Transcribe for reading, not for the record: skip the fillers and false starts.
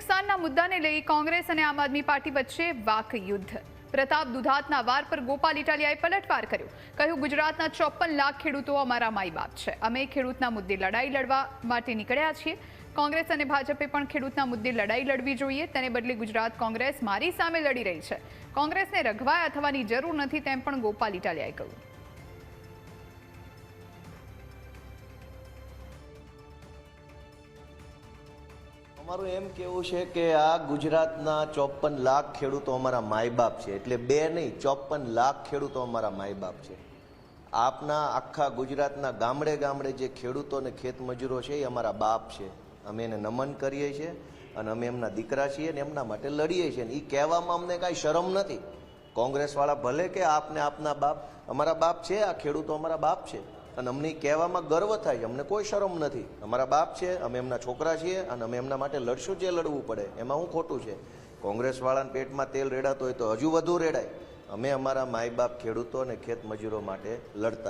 નુકસાનના મુદ્દાને લઈ કોંગ્રેસ અને આમ આદમી પાર્ટી વચ્ચે વાક યુદ્ધ। પ્રતાપ દુધાતના વાર પર ગોપાલ ઇટાલિયાએ પલટવાર કર્યો। કહ્યું, ગુજરાતના 54 લાખ ખેડૂતો અમારા માઈ બાપ છે। અમે ખેડૂતના મુદ્દે લડાઈ લડવા માટે નીકળ્યા છીએ। કોંગ્રેસ અને ભાજપે પણ ખેડૂતના મુદ્દે લડાઈ લડવી જોઈએ। તેને બદલે ગુજરાત કોંગ્રેસ મારી સામે લડી રહી છે। કોંગ્રેસને રઘવાયા થવાની જરૂર નથી, તેમ પણ ગોપાલ ઇટાલિયાએ કહ્યું। અમારું એમ કહેવું છે કે આ ગુજરાતના 54 લાખ ખેડૂતો અમારા માય બાપ છે। એટલે બે નહીં, 54 લાખ ખેડૂતો અમારા માય બાપ છે। આપના આખા ગુજરાતના ગામડે ગામડે જે ખેડૂતો અને ખેતમજૂરો છે એ અમારા બાપ છે। અમે એને નમન કરીએ છીએ અને અમે એમના દીકરા છીએ અને એમના માટે લડીએ છીએ। એ કહેવામાં અમને કાંઈ શરમ નથી। કોંગ્રેસવાળા ભલે કે આપને આપના બાપ, અમારા બાપ છે, આ ખેડૂતો અમારા બાપ છે અને અમને કહેવામાં ગર્વ થાય છે। અમને કોઈ શરમ નથી। અમારા બાપ છે, અમે એમના છોકરા છીએ અને અમે એમના માટે લડશું જે લડવું પડે। એમાં શું ખોટું છે? કોંગ્રેસવાળાના પેટમાં તેલ રેડાતો હોય તો હજુ વધુ રેડાય। અમે અમારા માય બાપ ખેડૂતો અને ખેત મજૂરો માટે લડતા